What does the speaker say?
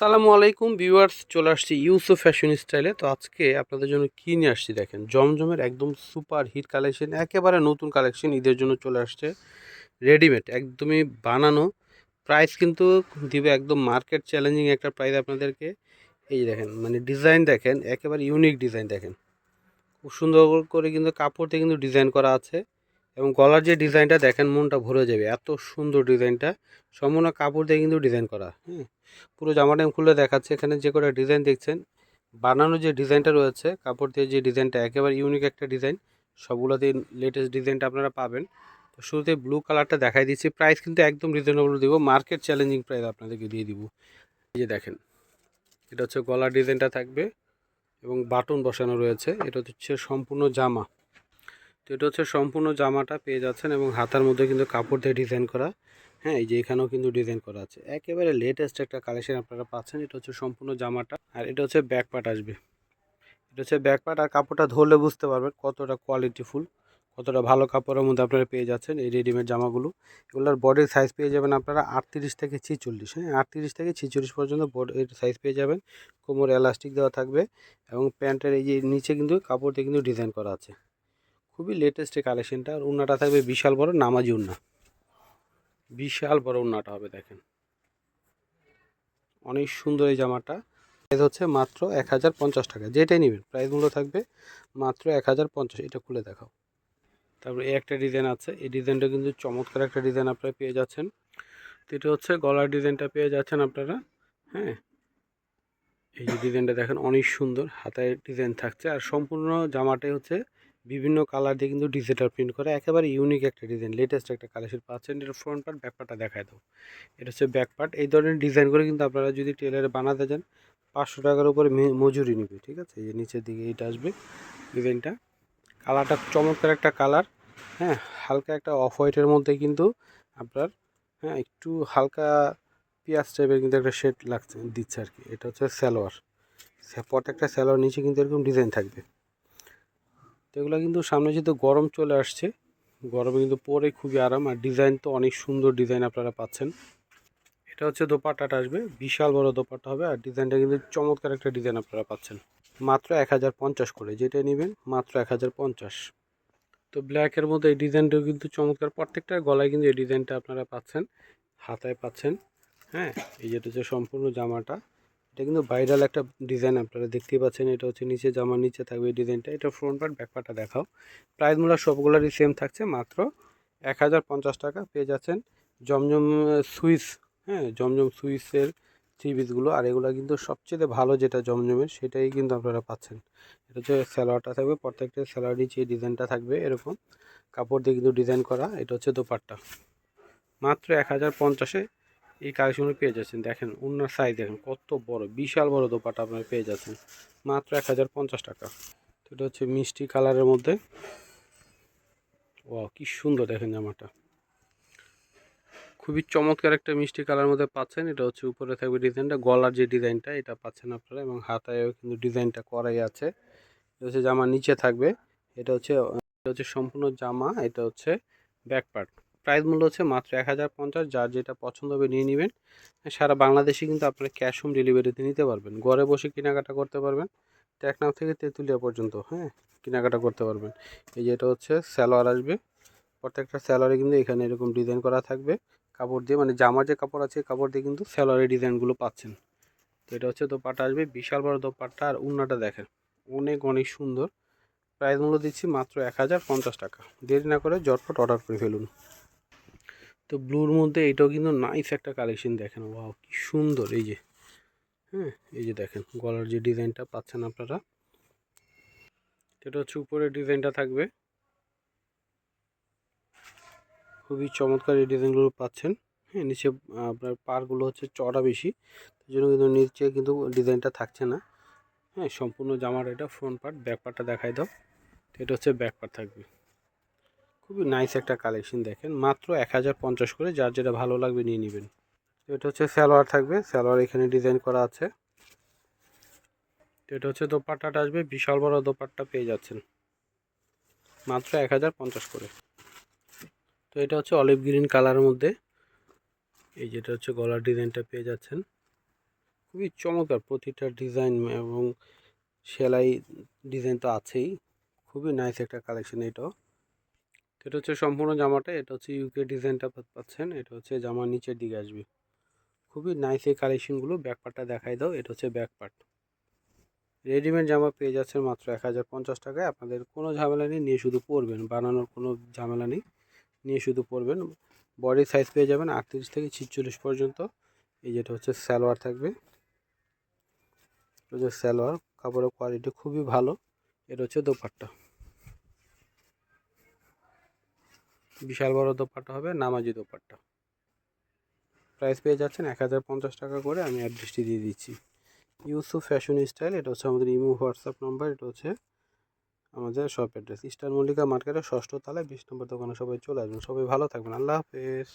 আসসালামু আলাইকুম ভিউয়ার্স, চলে আসছি ইউসুফ ফ্যাশন স্টাইলে। তো আজকে আপনাদের জন্য কী নিয়ে আসছি দেখেন, জমজমের একদম সুপার হিট কালেকশন, একেবারে নতুন কালেকশন ঈদের জন্য চলে আসছে। রেডিমেড একদমই বানানো, প্রাইস কিন্তু দিবে একদম মার্কেট চ্যালেঞ্জিং একটা প্রাইস আপনাদেরকে। এই যে দেখেন, মানে ডিজাইন দেখেন, একেবারে ইউনিক ডিজাইন দেখেন, খুব সুন্দর করে কিন্তু কাপড় দিয়ে কিন্তু ডিজাইন করা আছে। এবং গলার যে ডিজাইনটা দেখেন, মনটা ভরে যাবে, এত সুন্দর ডিজাইনটা। সম্পূর্ণ কাপড় দিয়ে কিন্তু ডিজাইন করা। পুরো জামাটা আমি খুলে দেখাচ্ছে। এখানে যে কটা ডিজাইন দেখছেন, বানানো যে ডিজাইনটা রয়েছে কাপড় দিয়ে, যে ডিজাইনটা একেবারে ইউনিক একটা ডিজাইন, সবগুলোতেই লেটেস্ট ডিজাইনটা আপনারা পাবেন। তো শুরুতে ব্লু কালারটা দেখাই দিচ্ছি, প্রাইস কিন্তু একদম রিজনেবল দিব, মার্কেট চ্যালেঞ্জিং প্রাইস আপনাদেরকে দিয়ে দিব। এই যে দেখেন, এটা হচ্ছে গলার ডিজাইনটা থাকবে এবং বাটন বসানো রয়েছে। এটা হচ্ছে সম্পূর্ণ জামা। তো এটা হচ্ছে সম্পূর্ণ জামাটা পেয়ে যাচ্ছেন এবং হাতার মধ্যে কিন্তু কাপড় দিয়ে ডিজাইন করা। হ্যাঁ, এই যে এখানেও কিন্তু ডিজাইন করা আছে, একেবারে লেটেস্ট একটা কালেকশন আপনারা পাচ্ছেন। এটা হচ্ছে সম্পূর্ণ জামাটা, আর এটা হচ্ছে ব্যাক পার্ট আসবে। এটা হচ্ছে ব্যাক পার্ট, আর কাপড়টা ধরলে বুঝতে পারবেন কতটা কোয়ালিটিফুল, কতটা ভালো কাপড়ের মধ্যে আপনারা পেয়ে যাচ্ছেন এই রেডিমেড জামাগুলো। এগুলোর বডির সাইজ পেয়ে যাবেন আপনারা 38 থেকে 46। হ্যাঁ, 38 থেকে 46 পর্যন্ত বডির সাইজ পেয়ে যাবেন। কোমর এলাস্টিক দেওয়া থাকবে এবং প্যান্টের এই যে নিচে কিন্তু কাপড় দিয়ে কিন্তু ডিজাইন করা আছে। খুবই লেটেস্ট এই কালেকশনটা। আর উন্নাটা থাকবে বিশাল বড় নামাজি উন্না, বিশাল বড় উন্নাটা হবে দেখেন, অনেক সুন্দর এই জামাটা। প্রাইস হচ্ছে মাত্র 1050 টাকা, যেটাই নেবেন প্রাইস মূল্য থাকবে মাত্র 1050। এটা খুলে দেখাও। তারপরে এই একটা ডিজাইন আছে, এই ডিজাইনটা কিন্তু চমৎকার একটা ডিজাইন আপনারা পেয়ে যাচ্ছেন। তো এটা হচ্ছে গলার ডিজাইনটা পেয়ে যাচ্ছেন আপনারা। হ্যাঁ, এই যে ডিজাইনটা দেখেন, অনেক সুন্দর হাতায় ডিজাইন থাকছে। আর সম্পূর্ণ জামাটাই হচ্ছে বিভিন্ন কালার দিয়ে কিন্তু ডিজিটাল প্রিন্ট করে, একেবারে ইউনিক একটা ডিজাইন, লেটেস্ট একটা কালেকশন পাচ্ছেন। এটা ফ্রন্ট পার্ট, ব্যাক পার্টটা দেখায় দাও। এটা হচ্ছে ব্যাক পার্ট। এই ধরনের ডিজাইন করে কিন্তু আপনারা যদি টেলারে বানাতে যান 500 টাকার উপরে মজুরি নেবে, ঠিক আছে। এই যে নিচের দিকে এইটা আসবে ডিজাইনটা, কালারটা চমৎকার একটা কালার। হ্যাঁ, হালকা একটা অফ হোয়াইটের মধ্যে কিন্তু আপনার, হ্যাঁ, একটু হালকা পেঁয়াজ টাইপের কিন্তু একটা শেড লাগছে দিচ্ছে আর কি। এটা হচ্ছে সালোয়ার, প্রত্যেকটা সালোয়ার নিচে কিন্তু এরকম ডিজাইন থাকবে। তো এগুলো কিন্তু সামনে যেহেতু গরম চলে আসছে, গরমে কিন্তু পরে খুবই আরাম। আর ডিজাইন তো অনেক সুন্দর ডিজাইন আপনারা পাচ্ছেন। এটা হচ্ছে দোপাট্টাটা আসবে, বিশাল বড় দোপাট্টা হবে। আর ডিজাইনটা কিন্তু চমৎকার একটা ডিজাইন আপনারা পাচ্ছেন মাত্র 1050 করে, যেটা নেবেন মাত্র 1050। তো ব্ল্যাকের মধ্যে এই ডিজাইনটাও কিন্তু চমৎকার, প্রত্যেকটা গলায় কিন্তু এই ডিজাইনটা আপনারা পাচ্ছেন, হাতায় পাচ্ছেন। হ্যাঁ, এই যেটা হচ্ছে সম্পূর্ণ জামাটা, এটা কিন্তু ভাইরাল একটা ডিজাইন আপনারা দেখতেই পাচ্ছেন। এটা হচ্ছে নিচে, জামার নিচে থাকবে এই ডিজাইনটা। এটা ফ্রন্ট পার্ট, ব্যাক পার্টটা দেখাও। প্রাইস মূল্য সবগুলোরই সেম থাকছে, মাত্র 1050 টাকা পেয়ে যাচ্ছেন জমজম সুইস। হ্যাঁ, জমজম সুইসের থ্রি পিসগুলো। আর এগুলো কিন্তু সবচেয়ে ভালো যেটা জমজমের, সেটাই কিন্তু আপনারা পাচ্ছেন। এটা হচ্ছে সালোয়ারটা থাকবে, প্রত্যেকটা সালোয়ার নিচে এই ডিজাইনটা থাকবে এরকম কাপড় দিয়ে কিন্তু ডিজাইন করা। এটা হচ্ছে দোপাট্টা, মাত্র 1050-এ এই কালেকশনগুলো পেয়ে যাচ্ছেন। দেখেন ওনার সাইজ দেখেন কত বড়, বিশাল বড় দোপাট্টা আপনারা পেয়ে যাচ্ছেন মাত্র 1050 টাকা। তো এটা হচ্ছে মিষ্টি কালারের মধ্যে, ও কি সুন্দর দেখেন জামাটা, খুবই চমৎকার একটা মিষ্টি কালার মধ্যে পাচ্ছেন। এটা হচ্ছে উপরে থাকবে ডিজাইনটা, গলার যে ডিজাইনটা এটা পাচ্ছেন আপনারা, এবং হাতায়ও কিন্তু ডিজাইনটা করাই আছে। এটা হচ্ছে জামার নিচে থাকবে। এটা হচ্ছে সম্পূর্ণ জামা। এটা হচ্ছে ব্যাক পার্ট। প্রাইস মূল্য হচ্ছে মাত্র 1050। যার যেটা পছন্দ হবে নিয়ে নেবেন। সারা বাংলাদেশে কিন্তু আপনারা ক্যাশ হোম ডেলিভারিতে নিতে পারবেন, ঘরে বসে কেনাকাটা করতে পারবেন। টেকনাফ থেকে তেঁতুলিয়া পর্যন্ত, হ্যাঁ, কেনাকাটা করতে পারবেন। এই যে এটা হচ্ছে সালোয়ার আসবে, প্রত্যেকটা সালোয়ারে কিন্তু এখানে এরকম ডিজাইন করা থাকবে কাপড় দিয়ে, মানে জামার যে কাপড় আছে কাপড় দিয়ে কিন্তু সালোয়ারের ডিজাইনগুলো পাচ্ছেন। তো এটা হচ্ছে দোপাট্টা আসবে, বিশাল বড় দোপাট্টা। আর উন্নাটা দেখেন, অনেক অনেক সুন্দর। প্রাইস মূল্য দিচ্ছি মাত্র 1050 টাকা। দেরি না করে ঝটপট অর্ডার করে ফেলুন। তো ব্লুর মধ্যে এটাও কিন্তু নাইস একটা কালেকশন দেখেন, ওয়াও কি সুন্দর। এই যে, হ্যাঁ, এই যে দেখেন গলার যে ডিজাইনটা পাচ্ছেন আপনারা, এটা হচ্ছে উপরের ডিজাইনটা থাকবে, খুবই চমৎকার এই ডিজাইনগুলো পাচ্ছেন। হ্যাঁ, নিচে আপনার পারগুলো হচ্ছে চড়া বেশি, তাই জন্য কিন্তু নিচে কিন্তু ডিজাইনটা থাকছে না। হ্যাঁ, সম্পূর্ণ জামার এটা ফ্রন্ট পার্ট, ব্যাক পার্টটা দেখাই দাও। এটা হচ্ছে ব্যাক পার্ট থাকবে, খুবই নাইস একটা কালেকশন দেখেন, মাত্র 1050 করে। যার যেটা ভালো লাগবে নিয়ে নেবেন। এটা হচ্ছে সালোয়ার থাকবে, সালোয়ার এখানে ডিজাইন করা আছে। এটা হচ্ছে দোপাট্টাটা আসবে, বিশাল বড় দোপাট্টা পেয়ে যাচ্ছেন মাত্র 1050 করে। তো এটা হচ্ছে অলিভ গ্রিন কালারের মধ্যে, এই যেটা হচ্ছে গলার ডিজাইনটা পেয়ে যাচ্ছেন, খুবই চমৎকার প্রতিটা ডিজাইন এবং সেলাই ডিজাইন তো আছেই। খুবই নাইস একটা কালেকশন এটাও। এটা হচ্ছে সম্পূর্ণ জামাটা, এটা হচ্ছে ইউকে ডিজাইনটা পাচ্ছেন, এটা হচ্ছে জামার নিচের দিকে আসবে। খুবই নাইস এই কালেকশনগুলো। ব্যাক পার্টটা দেখাই দাও, এটা হচ্ছে ব্যাক পার্ট। রেডিমেড জামা পেয়ে যাচ্ছেন মাত্র 1050 টাকায়। আপনাদের কোনো ঝামেলা নেই, নিয়ে শুধু পরবেন, বানানোর কোনো ঝামেলা নেই, নিয়ে শুধু পরবেন। বডি সাইজ পেয়ে যাবেন 38 থেকে 46 পর্যন্ত। এই যেটা হচ্ছে সালোয়ার থাকবে, এটা হচ্ছে সালোয়ার, কাপড়ের কোয়ালিটি খুবই ভালো। এটা হচ্ছে দোপাট্টা, বিশাল বড় দোপাট্টা হবে, নামাজি দোপাট্টা। প্রাইস পেয়ে যাচ্ছেন 1050 টাকা করে। আমি অ্যাড্রেসটি দিয়ে দিচ্ছি, ইউসুফ ফ্যাশন স্টাইল। এটা হচ্ছে আমাদের ইমো হোয়াটসঅ্যাপ নাম্বার, এটা হচ্ছে আমাদের শপ অ্যাড্রেস, ইস্টার মল্লিকা মার্কেটের 6ষ্ঠ তলায় 20 নম্বর দোকানে। সবাই চলে আসবেন, সবাই ভালো থাকবেন, আল্লাহ হাফেজ।